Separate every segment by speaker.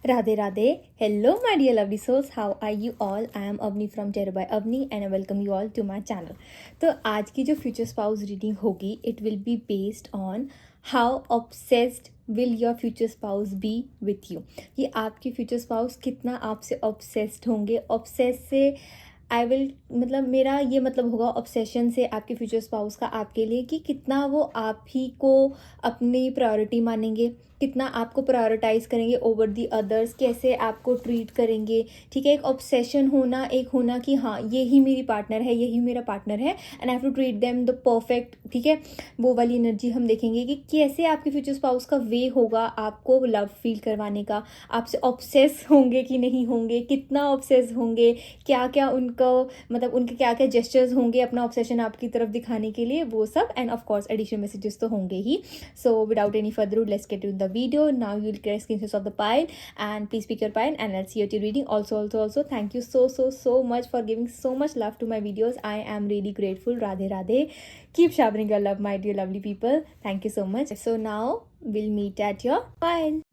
Speaker 1: Radhe Radhe. Hello, my dear lovely souls. How are you all? I am Avni from Terror by Avni and I welcome you all to my channel. तो आज की जो future spouse reading होगी it will be based on how obsessed will your future spouse B with you. कि आपके future spouse कितना आपसे obsessed होंगे. ऑब्सेस से आई विल मतलब मेरा ये मतलब होगा ऑब्सेशन से आपके फ्यूचर स्पाउस का आपके लिए कि कितना वो आप ही को अपनी प्रायोरिटी मानेंगे, कितना आपको प्रायोरिटाइज करेंगे ओवर दी अदर्स, कैसे आपको ट्रीट करेंगे. ठीक है, एक ऑब्सेशन होना, एक होना कि हाँ ये ही मेरी पार्टनर है, यही मेरा पार्टनर है and I have to treat them the perfect. ठीक है, वो वाली एनर्जी हम देखेंगे कि कैसे आपके फ्यूचर स्पाउस का वे होगा आपको लव फील करवाने का. आपसे ऑब्सेस होंगे कि नहीं होंगे, कितना ऑब्सेस होंगे, क्या क्या उनको मतलब उनके क्या क्या जेस्चर्स होंगे अपना ऑब्सेशन आपकी तरफ दिखाने के लिए, वो सब. And of course additional messages तो होंगे ही. So without any further let's get to the video. Now you will get screenshots of the pile and please pick your pile and let's see your reading. Also thank you so much for giving so much love to my videos. I am really grateful. Radhe Radhe. Keep showering your love, my dear lovely people. Thank you so much. So now we'll meet at your pile.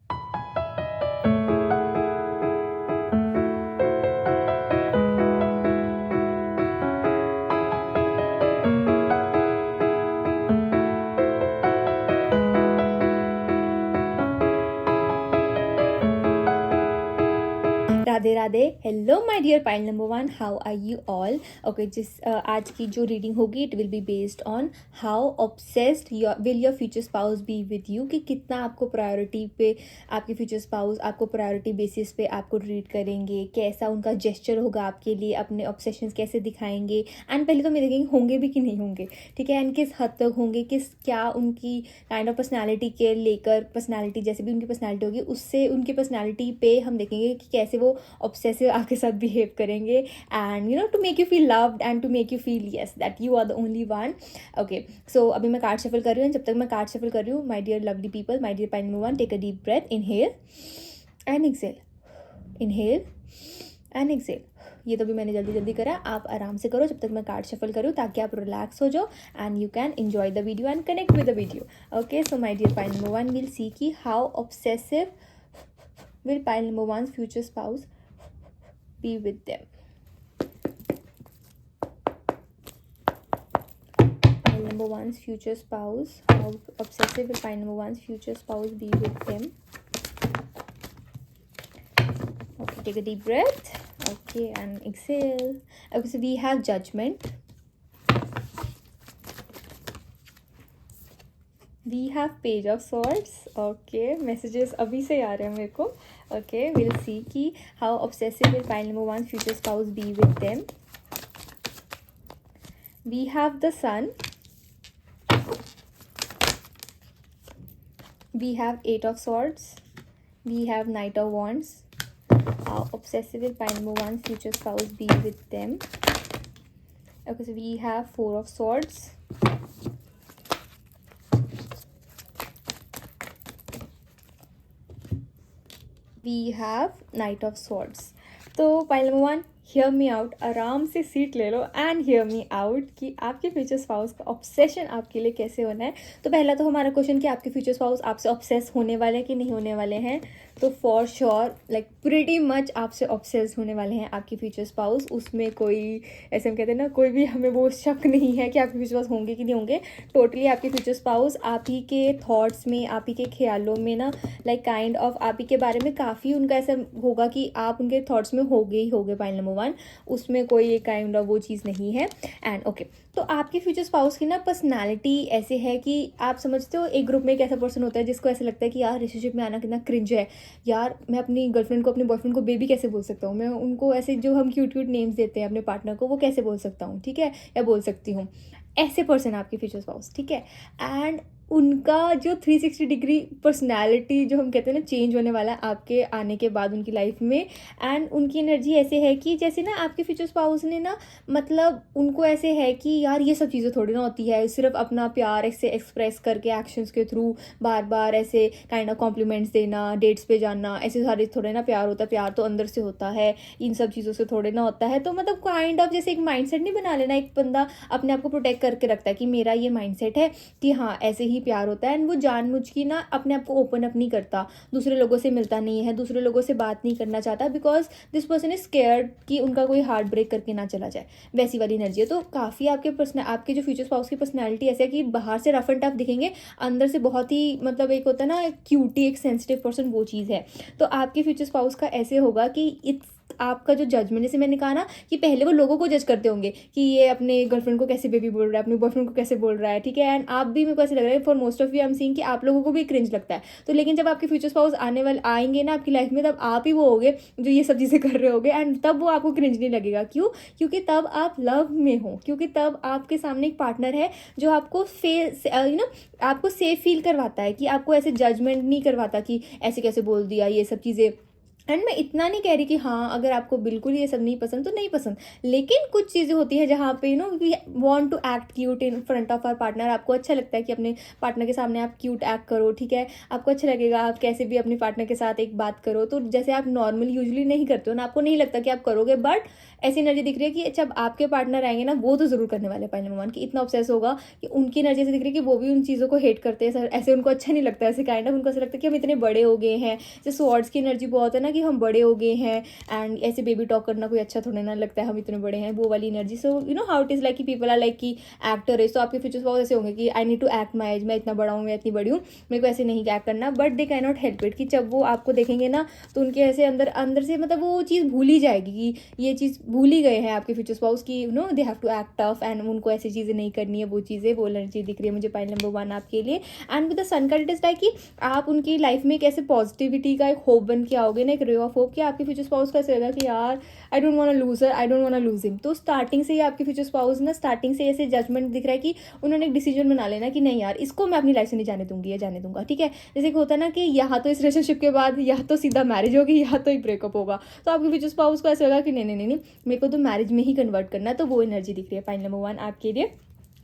Speaker 1: Radhe Radhe. Hello my dear pile number 1. How are you all. Okay, आज की जो reading होगी it will be based on how obsessed will your future spouse be with you. कि कितना आपको priority पे आपके future स्पाउस आपको प्रायोरिटी बेसिस पे आपको ट्रीट करेंगे, कैसा उनका जेस्चर होगा आपके लिए, अपने ऑब्सेशंस कैसे दिखाएंगे. एंड पहले तो मैं देखेंगे होंगे भी कि नहीं होंगे. ठीक है, एंड किस हद तक होंगे, किस क्या उनकी काइंड ऑफ पर्सनैलिटी के लेकर, पर्सनैलिटी जैसे भी उनकी पर्सनैलिटी होगी उससे उनकी पर्सनैलिटी पे हम देखेंगे कि कैसे वो ऑब्सेसिव आपके साथ बिहेव करेंगे. And you know to make you feel loved and to make you feel yes that you are the only one. Okay, so अभी मैं कार्ड शफल कर रही हूँ. जब तक मैं कार्ड शफल कर रही हूँ my dear lovely people, my dear pile number 1, take a deep breath. Inhale and exhale, inhale and exhale. ये तो भी मैंने जल्दी करा, आप आराम से करो जब तक मैं कार्ड शफल करूँ ताकि आप रिलैक्स हो जाओ and you can enjoy the video and connect with the video. Okay, so my dear pile number 1 will see की how obsessive will pile number 1's future spouse be with them. Pile number 1's future spouse, how obsessive will pile number 1's future spouse be with them. Okay, take a deep breath. Okay, and exhale. Okay, so we have judgment, we have page of swords. Okay, messages अभी से आ रहे हैं मेरे को. Okay, we'll see कि how obsessive will pile number 1 future spouse be with them. We have the sun, we have 8 of swords, we have knight of wands. How obsessive will pile number 1 future spouse be with them. Okay, so we have 4 of swords, we have knight of swords. तो pile number 1, hear me out, आराम से seat ले लो and hear me out कि आपके future spouse का obsession आपके लिए कैसे होना है. तो पहला तो हमारा क्वेश्चन कि आपके फ्यूचर स्पाउस आपसे ऑब्सेस होने वाले हैं कि नहीं होने वाले हैं. तो for sure like pretty much आपसे ऑब्सेस होने वाले हैं आपके फ्यूचर स्पाउस. उसमें कोई ऐसे हम कहते हैं ना, कोई भी हमें वो शक नहीं है कि आपके फ्यूचर स्पाउस होंगे कि नहीं होंगे. टोटली आपके फ्यूचर स्पाउस आप ही के थॉट्स में, आप ही के ख्यालों में ना, लाइक काइंड ऑफ आप ही के बारे में काफ़ी उनका ऐसा होगा कि आप उनके थॉट्स में होगे ही होगे. पाइल नंबर 1, उसमें कोई एक काइंड ऑफ वो चीज़ नहीं है. एंड ओके, तो आपके फ्यूचर स्पाउस की ना पर्सनालिटी ऐसे है कि आप समझते हो एक ग्रुप में एक ऐसा पर्सन होता है जिसको ऐसा लगता है कि यार रिलेशनशिप में आना कितना क्रिंज है. यार मैं अपनी गर्लफ्रेंड को, अपने बॉयफ्रेंड को बेबी कैसे बोल सकता हूँ, मैं उनको ऐसे जो हम क्यूट नेम्स देते हैं अपने पार्टनर को वो कैसे बोल सकता हूँ. ठीक है, या बोल सकती हूँ. ऐसे पर्सन आपके फ्यूचर स्पाउस. ठीक है, एंड उनका जो 360 डिग्री पर्सनैलिटी जो हम कहते हैं ना चेंज होने वाला है आपके आने के बाद उनकी लाइफ में. एंड उनकी एनर्जी ऐसे है कि जैसे ना आपके फ्यूचर स्पाउस ने ना मतलब उनको ऐसे है कि यार ये सब चीज़ें थोड़ी ना होती है, सिर्फ अपना प्यार ऐसे एक्सप्रेस करके एक्शंस के थ्रू बार बार ऐसे काइंड ऑफ कॉम्प्लीमेंट्स देना, डेट्स पे जाना, ऐसे सारे थोड़े ना प्यार होता है. प्यार तो अंदर से होता है, इन सब चीज़ों से थोड़े ना होता है. तो मतलब काइंड ऑफ जैसे एक माइंडसेट नहीं बना लेना, एक बंदा अपने आप को प्रोटेक्ट करके रखता है कि मेरा ये माइंडसेट है कि हाँ ऐसे ही ही प्यार होता है, एंड वो जानबूझ की ना अपने आप को ओपन अप नहीं करता, दूसरे लोगों से मिलता नहीं है, दूसरे लोगों से बात नहीं करना चाहता, because this person is scared कि उनका कोई हार्ट ब्रेक करके ना चला जाए। वैसी वाली एनर्जी है। तो काफ़ी आपके जो फ्यूचर स्पाउस की पर्सनैलिटी ऐसे है कि बाहर से रफ एंड टफ दिखेंगे, अंदर से बहुत ही मतलब एक होता है ना एक क्यूटी, एक सेंसिटिव पर्सन, वो चीज़ है। तो आपके फ्यूचर स्पाउस का ऐसे होगा कि इट्स आपका जो जजमेंट, जैसे मैंने कहा ना कि पहले वो लोगों को जज करते होंगे कि ये अपने गर्लफ्रेंड को कैसे बेबी बोल रहा है, अपने बॉयफ्रेंड को कैसे बोल रहा है, ठीक है। एंड आप भी, मेरे को ऐसे लग रहा है for most of you I am seeing कि आप लोगों को भी क्रिंज लगता है। तो लेकिन जब आपके फ्यूचर स्पाउस आने वाले आएंगे ना आपकी लाइफ में, तब आप ही वो होगे जो ये सब चीज़ें कर रहे होगे, एंड तब वो आपको क्रिंज नहीं लगेगा। क्यों? क्योंकि तब आप लव में हो, क्योंकि तब आपके सामने एक पार्टनर है जो आपको आपको सेफ फील करवाता है, कि आपको ऐसे जजमेंट नहीं करवाता कि ऐसे कैसे बोल दिया, ये सब चीज़ें। एंड मैं इतना नहीं कह रही कि हाँ अगर आपको बिल्कुल ये सब नहीं पसंद तो नहीं पसंद, लेकिन कुछ चीज़ें होती है जहाँ पे we want to act cute in front of our partner. आपको अच्छा लगता है कि अपने पार्टनर के सामने आप क्यूट एक्ट करो, ठीक है। आपको अच्छा लगेगा आप कैसे भी अपने पार्टनर के साथ एक बात करो, तो जैसे आप नॉर्मल यूजुअली नहीं करते हो ना, आपको नहीं लगता कि आप करोगे, बट ऐसी एनर्जी दिख रही है कि जब आपके पार्टनर आएंगे ना, वो तो ज़रूर करने वाले पहले मोमेंट, कि इतना ऑब्सेस होगा कि उनकी एनर्जी से दिख रही है कि वो भी उन चीज़ों को हेट करते हैं, ऐसे उनको अच्छा नहीं लगता, ऐसे काइंड ऑफ उनको ऐसा लगता है कि हम इतने बड़े हो गए हैं। जैसे स्वॉर्ड्स की एनर्जी बहुत है ना कि हम बड़े हो गए हैं, एंड ऐसे बेबी टॉक करना कोई अच्छा थोड़ा ना लगता है, हम इतने बड़े हैं, वो वाली energy. So you know how it is like कि पीपल आर लाइक कि एक्टर है, तो आपके फ्यूचर्स बहुत ऐसे होंगे कि I need to act my age, मैं इतना बड़ा हूँ, मैं इतनी बड़ी हूँ, मेरे को ऐसे नहीं एक्ट करना, but they can not help it, कि जब वो आपको देखेंगे ना तो उनके ऐसे अंदर अंदर से मतलब वो चीज़ भूल ही जाएगी कि ये चीज़ भूल ही गए हैं आपके फ्यूचर स्पाउस की, you know they have to act tough, and उनको ऐसी चीज़ें नहीं करनी है, वो चीज़ें, वो एनर्जी दिख रही है मुझे पॉइंट नंबर 1 आपके लिए। एंड विद द सन का इट इज लाइक कि आप उनकी लाइफ में एक ऐसे पॉजिटिविटी का एक होप बन के आओगे ना, एक रे ऑफ होप, कि आपके फ्यूचर स्पाउस का ऐसे होगा कि यार I don't want to lose her, I don't want to lose him. तो स्टार्टिंग से ही आपके फ्यूचर स्पाउस ना स्टार्टिंग से ऐसे जजमेंट दिख रहा है कि उन्होंने एक डिसीजन बना लेना कि नहीं यार इसको मैं अपनी लाइफ से नहीं जाने दूंगी या जाने दूंगा, ठीक है। जैसे कि होता है ना कि यहाँ तो इस रिलेशनशिप के बाद या तो सीधा मैरिज होगी या तो ही ब्रेकअप होगा, तो आपके फ्यूचर स्पाउस को ऐसे होगा कि नहीं नहीं नहीं नहीं, मेरे को तो मैरिज में ही कन्वर्ट करना है। तो वो एनर्जी दिख रही है पाइल नंबर 1 आपके लिए।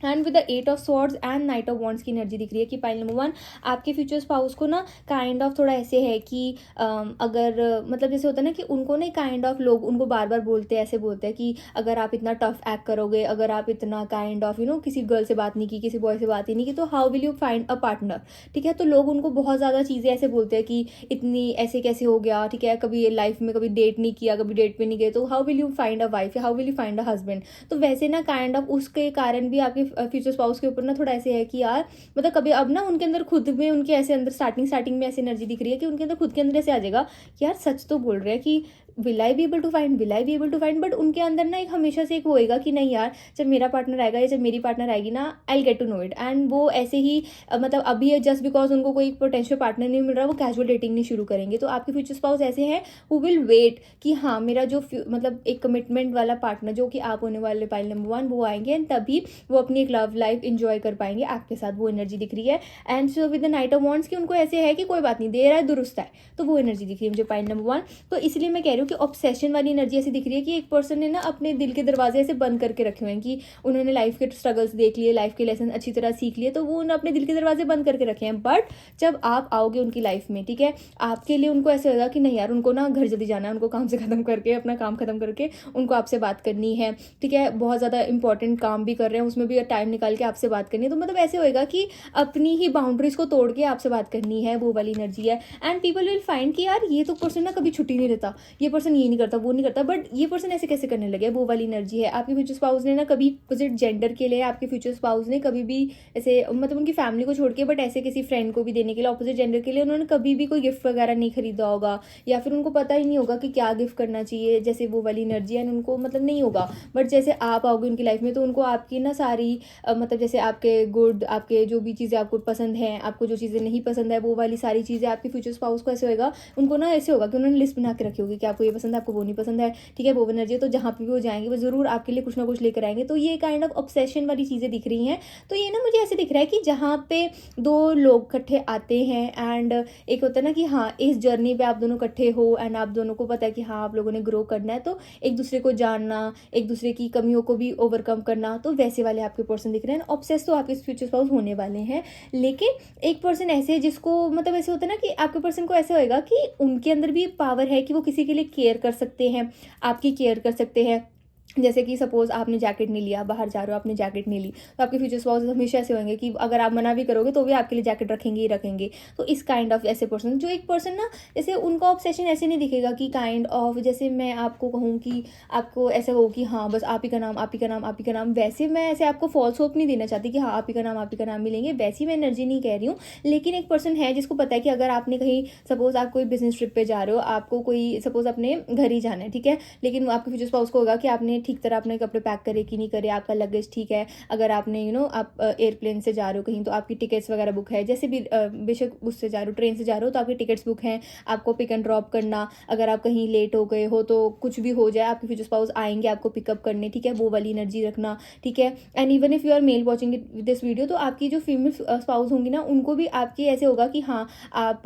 Speaker 1: And with the 8 of swords and night of wands की एनर्जी दिख रही है कि पाइल नंबर 1 आपके फ्यूचर स्पाउस को ना काइंड ऑफ थोड़ा ऐसे है कि अगर मतलब जैसे होता है ना कि उनको ना काइंड ऑफ लोग उनको बार बार बोलते हैं, ऐसे बोलते हैं कि अगर आप इतना टफ एक्ट करोगे, अगर आप इतना काइंड ऑफ किसी गर्ल से बात नहीं की, किसी बॉय से बात ही नहीं की, तो how will you find a partner, ठीक है। तो लोग उनको बहुत ज़्यादा चीज़ें ऐसे बोलते हैं कि इतनी ऐसे कैसे हो गया, ठीक है, कभी लाइफ में कभी डेट नहीं किया, कभी डेट पे नहीं गए, तो how will you find a wife, how will you find a husband. तो वैसे ना काइंड ऑफ उसके कारण भी आपके फ्यूचर स्पाउस के ऊपर ना थोड़ा ऐसे है कि यार मतलब कभी अब ना उनके अंदर खुद में उनके ऐसे अंदर स्टार्टिंग में ऐसी एनर्जी दिख रही है कि उनके अंदर खुद के अंदर ऐसे आ जाएगा कि यार सच तो बोल रहे हैं कि will I be able to find, will I be able to find, but उनके अंदर ना एक हमेशा से एक होएगा कि नहीं यार जब मेरा पार्टनर आएगा या जब मेरी पार्टनर आएगी ना I get to know it. And वो ऐसे ही मतलब अभी जस्ट बिकॉज उनको कोई पोटेंशियल पार्टनर नहीं मिल रहा, वो कैजुअल डेटिंग नहीं शुरू करेंगे। तो आपके फ्यूचर स्पाउस ऐसे हैं हु विल वेट कि हाँ मेरा जो मतलब एक कमिटमेंट वाला पार्टनर जो कि आप होने वाले पाइल नंबर 1 वो आएंगे, एंड तभी वो अपनी एक लव लाइफ इंजॉय कर पाएंगे आपके साथ, वो एनर्जी दिख रही है। And so with the night of wands की उनको ऐसे है कि कोई बात नहीं, दे रहा है दुरुस्त है, तो वो एनर्जी दिख रही है मुझे पाइल नंबर 1। तो इसलिए मैं कह रही हूँ कि ऑब्सेशन वाली एनर्जी ऐसी दिख रही है कि एक पर्सन ने ना अपने दिल के दरवाजे ऐसे बंद करके रखे हुए हैं कि उन्होंने लाइफ के स्ट्रगल्स देख लिए, लाइफ के लेसन अच्छी तरह सीख लिए, तो वो उन्होंने अपने दिल के दरवाजे बंद करके रखे हैं। बट जब आप आओगे उनकी लाइफ में, ठीक है, आपके लिए उनको ऐसे होगा कि नहीं यार उनको ना घर जल्दी जाना है, उनको काम से खत्म करके अपना काम खत्म करके उनको आपसे बात करनी है, ठीक है, बहुत ज़्यादा इंपॉर्टेंट काम भी कर रहे हैं उसमें भी टाइम निकाल के आपसे बात करनी है। तो मतलब ऐसे होएगा कि अपनी ही बाउंड्रीज को तोड़ के आपसे बात करनी है, वो वाली एनर्जी है। एंड पीपल विल फाइंड कि यार ये तो पर्सन ना कभी छुट्टी नहीं लेता, ये पर्सन ये नहीं करता, वो नहीं करता, बट ये पर्सन ऐसे कैसे करने लगे, वो वाली एनर्जी है। आपके फ्यूचर स्पाउस ने ना कभी अपोजिट जेंडर के लिए आपके फ्यूचर स्पाउस ने कभी भी ऐसे मतलब उनकी फैमिली को छोड़ के बट ऐसे किसी फ्रेंड को भी देने के लिए अपोजिट जेंडर के लिए उन्होंने कभी भी कोई गिफ्ट वगैरह नहीं खरीदा होगा, या फिर उनको पता ही नहीं होगा कि क्या गिफ्ट करना चाहिए, जैसे वो वाली एनर्जी है उनको मतलब नहीं होगा। बट जैसे आप आओगे उनकी लाइफ में तो उनको आपकी ना सारी मतलब जैसे आपके गुड, आपके जो भी चीज़ें आपको पसंद हैं, आपको जो चीज़ें नहीं पसंद है, वो वाली सारी चीज़ें आपके फ्यूचर स्पाउस को ऐसे होगा, उनको ना ऐसे होगा कि उन्होंने लिस्ट बना के रखी होगी कि आपको ये पसंद है, आपको वो नहीं पसंद है, ठीक है, वो एनर्जी है। तो जहाँ पे भी वो जाएंगे वो जरूर आपके लिए कुछ ना कुछ लेकर आएंगे। तो ये काइंड ऑफ ऑब्सेशन वाली चीज़ें दिख रही हैं। तो ये ना मुझे ऐसे दिख रहा है कि जहाँ पे दो लोग इकट्ठे आते हैं एंड एक होता है ना कि हाँ इस जर्नी पे आप दोनों इकट्ठे हो एंड आप दोनों को पता है कि हाँ आप लोगों ने ग्रो करना है, तो एक दूसरे को जानना, एक दूसरे की कमियों को भी ओवरकम करना, तो वैसे वाले आपके पर्सन दिख रहे हैं। ऑब्सेस तो आपके फ्यूचर स्पाउस होने वाले हैं, लेकिन एक पर्सन ऐसे जिसको मतलब ऐसे होता है ना कि आपके पर्सन को ऐसे होएगा कि उनके अंदर भी पावर है कि वो किसी के लिए केयर कर सकते हैं, आपकी केयर कर सकते हैं, जैसे कि सपोज़ आपने जैकेट नहीं लिया, बाहर जा रहे हो आपने जैकेट नहीं ली, तो आपके फ्यूचर स्पाउस हमेशा ऐसे होंगे कि अगर आप मना भी करोगे तो भी आपके लिए जैकेट रखेंगे ही रखेंगे। तो इस काइंड ऑफ ऐसे पर्सन, जो एक पर्सन ना, जैसे उनका ऑब्सेशन ऐसे नहीं दिखेगा कि काइंड ऑफ, जैसे मैं आपको कहूँ कि आपको ऐसा हो कि हाँ बस आप ही का नाम, आप ही का नाम, आप ही का नाम, वैसे मैं ऐसे आपको फॉल्स होप नहीं देना चाहती कि हाँ आप ही का नाम, आप ही का नाम मिलेंगे, वैसी मैं एनर्जी नहीं कह रही हूँ। लेकिन एक पर्सन है जिसको पता है कि अगर आपने कहीं, सपोज़ आप कोई बिजनेस ट्रिप पे जा रहे हो, आपको कोई सपोज़ अपने घर ही जाना है, ठीक है, लेकिन आपके फ्यूचर स्पाउस को होगा कि आपने ठीक तरह अपने कपड़े पैक करे कि नहीं करे, आपका लगेज ठीक है, अगर आपने आप एयरप्लेन से जा रहे हो कहीं तो आपकी टिकट्स वगैरह बुक है, जैसे भी बेशक उससे जा रहे हो, ट्रेन से जा रहे हो तो आपकी टिकट्स बुक हैं, आपको पिक एंड ड्रॉप करना, अगर आप कहीं लेट हो गए हो तो कुछ भी हो जाए आपके फ्यूचर स्पाउस आएंगे आपको पिकअप करने, ठीक है, वो वाली एनर्जी रखना, ठीक है। And even if you are male watching this video, तो आपकी जो फीमेल स्पाउस होंगी ना, उनको भी आपकी ऐसे होगा कि हाँ आप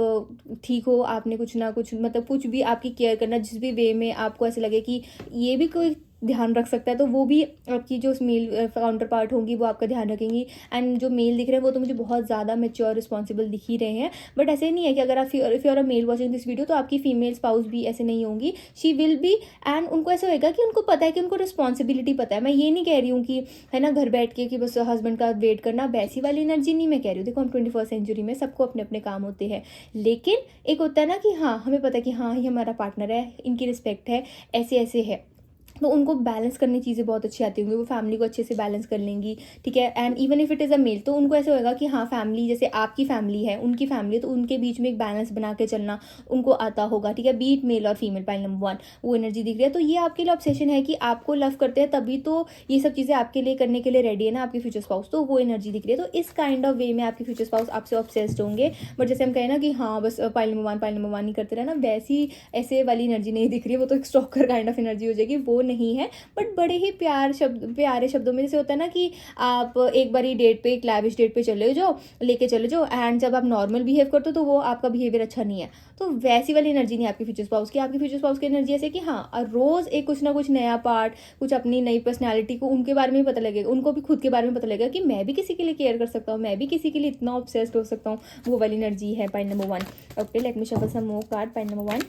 Speaker 1: ठीक हो, आपने कुछ ना कुछ मतलब कुछ भी आपकी केयर करना, जिस भी वे में आपको ऐसे लगे कि ये भी कोई ध्यान रख सकता है, तो वो भी आपकी जो मेल काउंटर पार्ट होंगी वो आपका ध्यान रखेंगी। एंड जो मेल दिख रहे हैं वो तो मुझे बहुत ज़्यादा मेच्योर रिस्पॉन्सिबल दिख ही रहे हैं, बट ऐसे नहीं है कि अगर आप if you are a male watching this video तो आपकी फीमेल स्पाउस भी ऐसे नहीं होंगी, शी विल बी। एंड उनको ऐसा होएगा कि उनको पता है कि उनको रिस्पॉन्सिबिलिटी पता है। मैं ये नहीं कह रही हूँ कि है ना घर बैठ के कि बस हस्बैंड का वेट करना, वैसी वाली एनर्जी नहीं मैं कह रही हूँ। देखो हम 21st सेंचुरी में सबको अपने अपने काम होते हैं, लेकिन एक होता है ना कि हाँ हमें पता है कि हाँ ये हमारा पार्टनर है, इनकी रिस्पेक्ट है, ऐसे ऐसे है, तो उनको बैलेंस करनी चीज़ें बहुत अच्छी आती होंगी, वो फैमिली को अच्छे से बैलेंस कर लेंगी, ठीक है। And even if it is a male, तो उनको ऐसे होगा कि हाँ फैमिली, जैसे आपकी फैमिली है उनकी फैमिली, तो उनके बीच में एक बैलेंस बना के चलना उनको आता होगा, ठीक है, बीट मेल और फीमेल। पॉइंट नंबर 1 वो एनर्जी दिख रही है। तो ये आपके लिए ऑब्सेशन है कि आपको लव करते हैं, तभी तो ये सब चीज़ें आपके लिए करने के लिए रेडी है ना आपकी फ्यूचर स्पाउस, तो वो एनर्जी दिख रही है। तो इस काइंड ऑफ वे में आपके फ्यूचर स्पाउस आपसे ऑब्सेस्ड होंगे। बट जैसे हम कहें ना कि हाँ बस पाइल नंबर वन ही करते रहना, वैसी ऐसे वाली एनर्जी नहीं दिख रही है, वो तो एक स्टॉकर काइंड ऑफ एनर्जी हो जाएगी, वो नहीं है। बट बड़े ही प्यारे शब्दों में, जैसे होता है ना कि आप एक बारी डेट पे, एक लैविश डेट पे चले जाओ, लेके चले जाओ, एंड जब आप नॉर्मल बिहेव करते हो तो वो आपका बिहेवियर अच्छा नहीं है, तो वैसी वाली एनर्जी नहीं आपकी फ्यूचर स्पाउस की। आपकी फ्यूचर स्पाउस की एनर्जी ऐसे कि हाँ रोज़ एक कुछ ना कुछ नया पार्ट, कुछ अपनी नई पर्सनैलिटी को उनके बारे में पता लगेगा, उनको भी खुद के बारे में पता लगेगा कि मैं भी किसी के लिए केयर कर सकता हूँ, मैं भी किसी के लिए इतना ऑब्सेस्ड हो सकता हूँ, वो वाली एनर्जी है point number 1। Okay, let me shuffle some more card. Point number 1,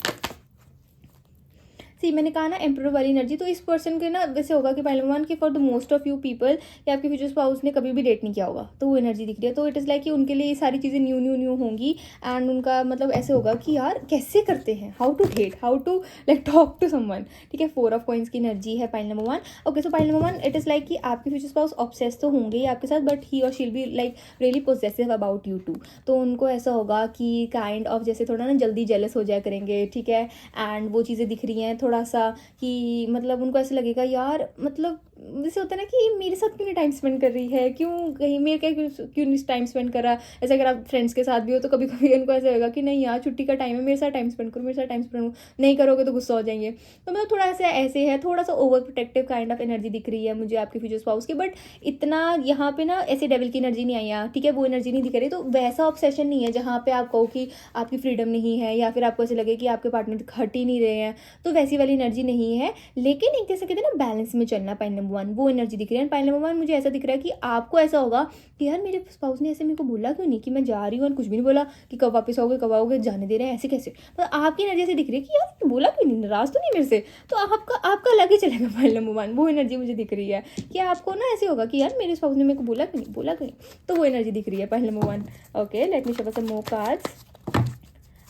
Speaker 1: see मैंने कहा ना एम्प्रोर वाली एनर्जी, तो इस पर्सन के ना वैसे होगा कि पहले वन कि for the most of you people, कि आपके फ्यूचर स्पाउस ने कभी भी डेट नहीं किया होगा, तो वो एनर्जी दिख रही है। तो इट इज़ लाइक कि उनके लिए ये सारी चीज़ें न्यू होंगी, एंड उनका मतलब ऐसे होगा कि यार कैसे करते हैं, how to date, how to like talk to someone, ठीक है। 4 ऑफ कॉइंस की एनर्जी है point number 1। Okay, so point number 1 it is like कि आपके फ्यूचर स्पाउस ऑब्सेस तो होंगे ही आपके साथ, but he or she'll be like really possessive about you too. तो उनको ऐसा होगा कि काइंड ऑफ जैसे थोड़ा ना जल्दी जेलस हो जाया करेंगे, ठीक है। एंड वो चीज़ें दिख रही हैं थोड़ा सा कि मतलब उनको ऐसा लगेगा यार, मतलब जैसे होता है ना कि मेरे साथ क्यों नहीं टाइम स्पेंड कर रही है, क्यों कहीं मेरे क्यों नहीं टाइम स्पेंड कर रहा। ऐसे अगर आप फ्रेंड्स के साथ भी हो तो कभी कभी उनको ऐसा होगा कि नहीं यार छुट्टी का टाइम है, मेरे साथ टाइम स्पेंड करो, मेरे साथ टाइम स्पेंड करो, नहीं करोगे तो गुस्सा हो जाएंगे। तो मतलब थोड़ा सा ऐसे है, थोड़ा सा over protective kind of energy दिख रही है मुझे आपके फ्यूचर स्पाउस की। बट इतना यहाँ पे ना ऐसे डेविल की एनर्जी नहीं आई है, ठीक है, वो एनर्जी नहीं दिख रही। तो वैसा ऑब्सेशन नहीं है जहाँ पे आप कहो कि आपकी फ्रीडम नहीं है, या फिर आपको ऐसे लगे कि आपके पार्टनर हट ही नहीं रहे हैं, तो वैसी वाली एनर्जी नहीं है। लेकिन एक जैसे कहते हैं ना बैलेंस में चलना, पॉइंट नंबर 1 वो एनर्जी दिख रही है। पॉइंट नंबर 1 मुझे ऐसा दिख रहा है कि आपको ऐसा होगा कि यार मेरे स्पाउस ने ऐसे मेरे को बोला क्यों नहीं कि मैं जा रही हूँ, और कुछ भी नहीं बोला कि कब वापस आओगे कब आओगे, जाने दे रहे हैं, ऐसे कैसे। तो आपकी एनर्जी ऐसे दिख रही है कि यार बोला क्यों नहीं, नाराज तो नहीं मेरे से, तो आपका अलग ही चलेगा। पॉइंट नंबर 1 वो एनर्जी मुझे दिख रही है कि आपको ना ऐसे होगा कि यार मेरे स्पाउस ने मेरे को बोला क्यों नहीं, तो वो एनर्जी दिख रही है point number 1। Okay, let me shuffle some more cards.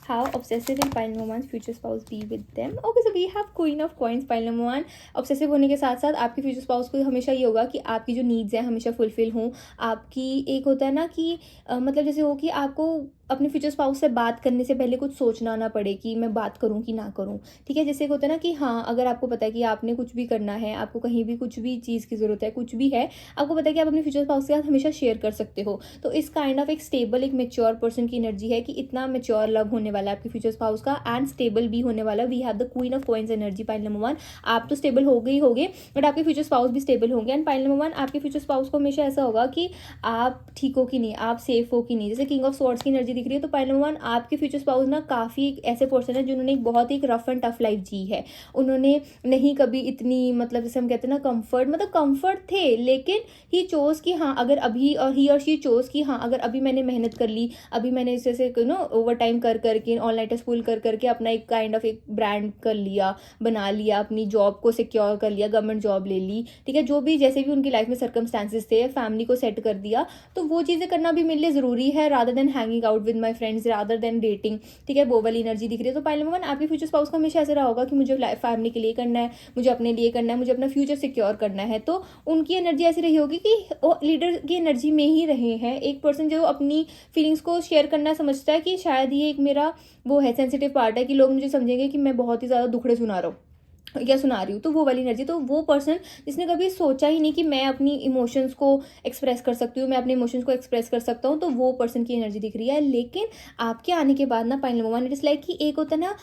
Speaker 1: How obsessive will pile number one's future spouse be with them? Okay, so we have Queen of Coins, pile number 1। Obsessive होने के साथ साथ आपके future spouse को हमेशा ये होगा कि आपकी जो नीड्स हैं हमेशा फुलफिल हों। आपकी एक होता है ना कि मतलब जैसे हो कि आपको अपने फ्यूचर स्पाउस से बात करने से पहले कुछ सोचना ना पड़े कि मैं बात करूं कि ना करूं, ठीक है। जैसे एक होता है ना कि हाँ अगर आपको पता है कि आपने कुछ भी करना है, आपको कहीं भी कुछ भी चीज़ की ज़रूरत है, कुछ भी है, आपको पता है कि आप अपने फ्यूचर स्पाउस के साथ हमेशा शेयर कर सकते हो। तो इस काइंड ऑफ एक स्टेबल, एक मेच्योर पर्सन की एनर्जी है कि इतना मेच्योर लव होने वाला है आपके फ्यूचर स्पाउस का, एंड स्टेबल भी होने वाला। We have the queen of coins energy point number 1। आप तो स्टेबल हो गए ही होगे, बट आपके फ्यूचर स्पाउस भी स्टेबल होंगे। एंड पॉइंट नंबर 1 आपके फ्यूचर स्पाउस को हमेशा ऐसा होगा कि आप ठीक हो कि नहीं, आप सेफ हो कि नहीं। जैसे किंग ऑफ स्वॉर्ड्स की एनर्जी दिख रही है, तो पाइल नंबर 1 आपके फ्यूचर स्पाउस ना काफ़ी ऐसे पर्सन है जिन्होंने एक बहुत ही रफ एंड टफ लाइफ जी है। उन्होंने नहीं कभी इतनी मतलब जैसे हम कहते हैं ना कंफर्ट, मतलब कंफर्ट थे, लेकिन ही चोज़ कि हाँ अगर अभी, और ही और शी चोज़ कि हाँ अगर अभी मैंने मेहनत कर ली, अभी मैंने जैसे ओवर टाइम कर करके, ऑल नाइटर्स पुल कर करके अपना एक काइंड ऑफ एक ब्रांड कर लिया, बना लिया, अपनी जॉब को सिक्योर कर लिया, गवर्नमेंट जॉब ले ली, ठीक है, जो भी जैसे भी उनकी लाइफ में सर्कमस्टांसिस थे, फैमिली को सेट कर दिया, तो वो चीज़ें करना भी मेरे लिए ज़रूरी है rather than hanging out with my friends, rather than dating, ठीक है, वो वाली एनर्जी दिख रही है। तो पाइल नंबर 1 आपके फ्यूचर स्पाउस का हमेशा ऐसा रहा होगा कि मुझे फैमिली के लिए करना है, मुझे अपने लिए करना है, मुझे अपना फ्यूचर सिक्योर करना है। तो उनकी एनर्जी ऐसी रही होगी कि वो लीडर की एनर्जी में ही रहे हैं, एक पर्सन जो अपनी फीलिंग्स को शेयर करना समझता है कि शायद ये एक मेरा वो है, सेंसिटिव पार्ट है कि लोग मुझे समझेंगे कि मैं बहुत ही ज़्यादा दुखड़े सुना रहा हूँ या सुना रही हूँ, तो वो वाली एनर्जी। तो वो पर्सन जिसने कभी सोचा ही नहीं कि मैं अपनी इमोशंस को एक्सप्रेस कर सकती हूँ, मैं अपने इमोशंस को एक्सप्रेस कर सकता हूँ, तो वो पर्सन की एनर्जी दिख रही है। लेकिन आपके आने के बाद ना pile number 1 it is like कि एक होता है ना,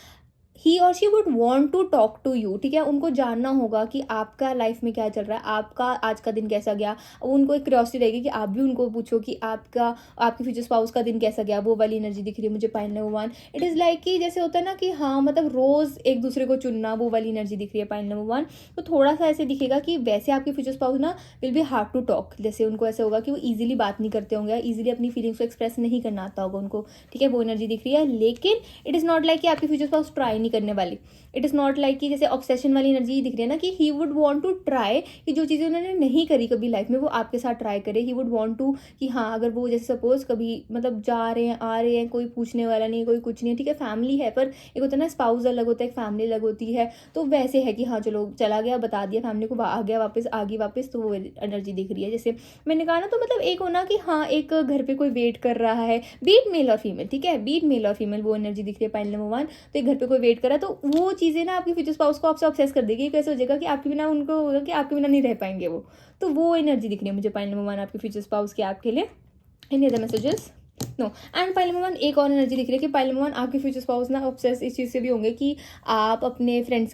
Speaker 1: he or she would want to talk to you, ठीक है, उनको जानना होगा कि आपका लाइफ में क्या चल रहा है, आपका आज का दिन कैसा गया। उनको एक क्यूरियोसिटी रहेगी कि आप भी उनको पूछो कि आपके फ्यूचर स्पाउस का दिन कैसा गया। वो वाली एनर्जी दिख रही है मुझे pile number 1। It is like कि जैसे होता है ना कि हाँ मतलब रोज़ एक दूसरे को चुनना, वो वाली एनर्जी दिख रही है पाइल नंबर 1। तो थोड़ा सा ऐसे दिखेगा कि वैसे आपके फ्यूचर स्पाउस ना will be hard to talk, जैसे उनको ऐसे होगा कि वो ईजिली बात नहीं करते होंगे, ईजिली अपनी फीलिंग्स को एक्सप्रेस नहीं करना आता होगा उनको, ठीक है, वो एनर्जी दिख रही है। लेकिन इट इज़ नॉट लाइक कि आपके फ्यूचर स्पाउस ट्राई नहीं करने वाली। इट इज़ नॉट लाइक कि जैसे ऑब्सेशन वाली एनर्जी दिख रही है ना कि he would want to try, कि जो चीज़ें उन्होंने नहीं करी कभी लाइफ में वो आपके साथ ट्राई करे। ही वुड वांट टू कि हाँ अगर वो जैसे सपोज कभी मतलब जा रहे हैं आ रहे हैं, कोई पूछने वाला नहीं, कोई कुछ नहीं है, ठीक है, फैमिली है, पर एक होता है ना स्पाउस अलग होता है, एक फैमिली अलग होती है। तो वैसे है कि हाँ चलो चला गया, बता दिया फैमिली को, आ गया वापस, आ गई वापस, तो वो एनर्जी दिख रही है। जैसे मैंने कहा ना, तो मतलब एक होना कि हाँ एक घर पे कोई वेट कर रहा है, बीट मेल और फीमेल, ठीक है, बीट मेल और फीमेल, वो एनर्जी दिख रही है पाइल नंबर 1। तो एक घर पे कोई वेट कर रहा है, तो वो चीज़ें ना आपके फ्यूचर स्पाउस को आपसे ऑब्सेस कर देगी। कैसे हो जाएगा कि आपके बिना उनको होगा कि आपके बिना नहीं रह पाएंगे वो। तो वो एनर्जी दिख रही है मुझे पाइल नंबर 1 आपके फ्यूचर स्पाउस के आपके लिए। Any other messages? No. And pile number 1 एक और एनर्जी दिख रही है कि पाइल नंबर 1 आपके फ्यूचर स्पाउस ना ऑब्सेस इस चीज़ से भी होंगे कि आप अपने फ्रेंड्स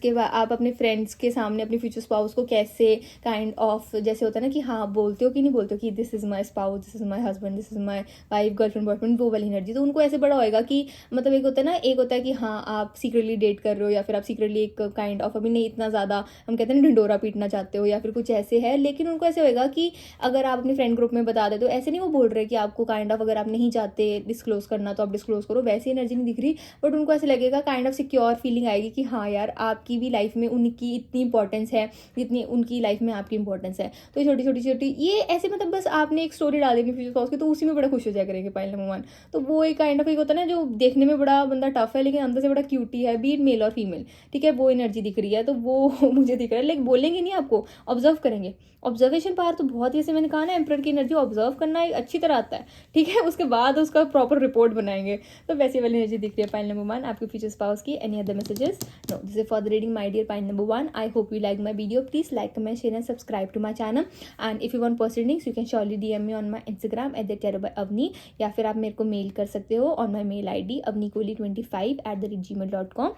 Speaker 1: के सामने अपने फ्यूचर स्पाउस को कैसे काइंड ऑफ जैसे होता है ना कि हाँ बोलते हो कि नहीं बोलते हो कि this is my spouse, this is my husband, this is my wife, girlfriend, boyfriend, वो वाली एनर्जी। तो उनको ऐसे बड़ा होएगा कि मतलब एक होता है ना, एक होता है कि हाँ आप सीक्रेटली डेट कर रहे हो, या फिर आप सीक्रेटली एक काइंड ऑफ अभी नहीं इतना ज़्यादा हम कहते हैं ना ढिंडोरा पीटना चाहते हो, या फिर कुछ ऐसे है। लेकिन उनको ऐसे होएगा कि अगर आप अपने फ्रेंड ग्रुप में बता दे, तो ऐसे नहीं वो बोल रहे कि आपको काइंड ऑफ अगर आप नहीं चाहते डिस्क्लोज करना तो आप डिस्क्लोज करो, वैसी एनर्जी नहीं दिख रही। बट उनको ऐसे लगेगा काइंड ऑफ सिक्योर फीलिंग आएगी कि हाँ यार आपकी भी लाइफ में उनकी इतनी इंपॉर्टेंस है जितनी उनकी लाइफ में आपकी इंपॉर्टेंस है। तो छोटी छोटी छोटी ये ऐसे मतलब बस आपने एक स्टोरी डाल दी अपनी फ्यूचर स्पाउस की, तो उसी में बड़ा खुश हो जाया करेंगे पाइल नंबर 1। तो वो एक काइंड ऑफ एक होता है ना जो देखने में बड़ा बंदा टफ है लेकिन अंदर से बड़ा क्यूटी है, बीट मेल और फीमेल, ठीक है, वो एनर्जी दिख रही है। तो वो मुझे दिख रहा है, लेकिन बोलेंगे नहीं आपको, ऑब्जर्व करेंगे। ऑब्जर्वेशन पावर तो बहुत ही, जैसे मैंने कहा ना, एम्परर की एनर्जी ऑब्जर्व करना एक अच्छी तरह आता है, ठीक है, उसके बाद उसका प्रॉपर रिपोर्ट बनाएंगे। तो वैसी वाली एनर्जी दिख रही है पाइल नंबर 1 आपके फ्यूचर स्पाउस की। Any other messages? No. This is for the reading my dear pile number 1। I hope you like my video. Please like, comment, share and subscribe to my channel. And if you want personal links you can surely DM me on my Instagram @tarotbyavni, या फिर आप मेरे को mail कर सकते हो on my mail ID avnikoli25@gmail.com।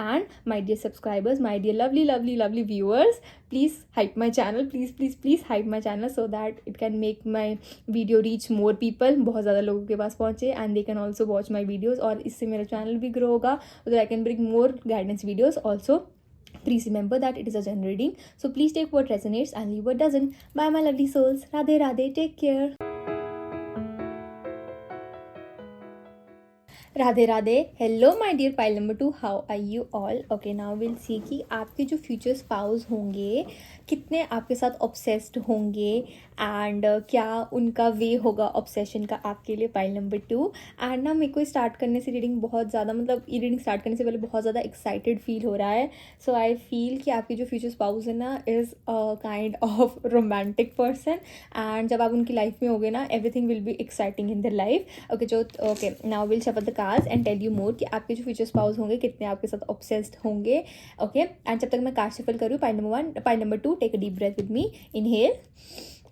Speaker 1: And my dear subscribers, my dear lovely lovely lovely viewers, please hype my channel, please hype my channel so that it can make my video reach more people, बहुत ज़्यादा लोगों के पास पहुँचे, and they can also watch my videos, और इससे मेरा channel भी grow होगा, so that I can bring more guidance videos also. Please remember that it is a general reading, so please take what resonates and leave what doesn't. Bye my lovely souls. Radhe Radhe. Take care. Radhe Radhe. Hello my dear pile number 2, how are you all? Okay, now will see कि आपके जो future spouse होंगे कितने आपके साथ obsessed होंगे, and क्या उनका वे होगा ऑब्सेशन का आपके लिए पाइल नंबर 2। एंड ना मेरे को स्टार्ट करने से रीडिंग बहुत ज़्यादा, मतलब ये रीडिंग स्टार्ट करने से पहले बहुत ज़्यादा एक्साइटेड फील हो रहा है। सो आई फील कि आपकी जो फ्यूचर स्पाउस है ना is a kind of romantic person, and जब आप उनकी लाइफ में होगे ना everything will be exciting in their life. Okay, now will shuffle the cards and tell you more कि आपके जो फ्यूचर स्पाउस होंगे कितने आपके साथ ऑब्सेस्ड होंगे। ओके, एंड जब तक मैं कार्ड शफल करूँ, pile number 2, take a deep breath with me. Inhale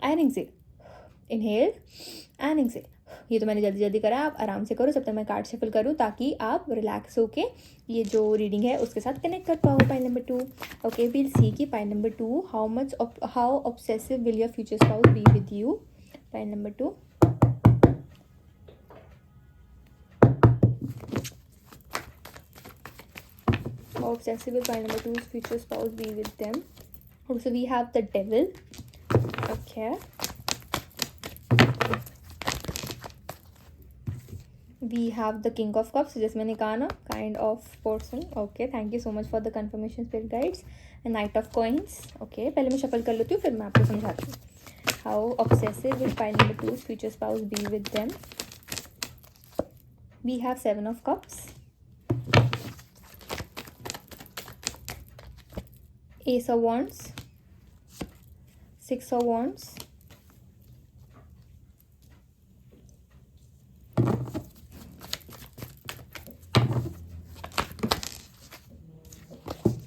Speaker 1: and exhale, inhale and exhale. ये तो मैंने जल्दी जल्दी करा, आप आराम से करो जब तक मैं कार्ड शफल करूँ, ताकि आप रिलैक्स होके ये जो रीडिंग है उसके साथ कनेक्ट कर पाओ। Pile number 2। Okay, will see कि pile number 2 how obsessive will your future spouse be with you. Pile number 2। How obsessive will pile number two's future spouse be with them? Also, we have the devil. Okay. We have the king of cups, जैसे मैंने कहा ना, kind of person. Okay, thank you so much for the confirmation, spirit guides. And knight of coins. Okay, पहले मैं shuffle कर लेती हूँ, फिर मैं आपको समझाती हूँ. How obsessive will pile number two's future spouse be with them? We have seven of cups, ace of wands, six of wands,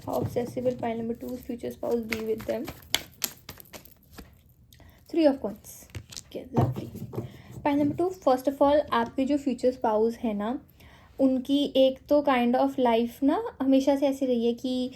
Speaker 1: how obsessive will pile number two's future spouse be with them? Three of coins. Okay, lovely. Pile number two, first of all आपके जो future spouse है ना, उनकी एक तो kind of life ना हमेशा से ऐसी रही है कि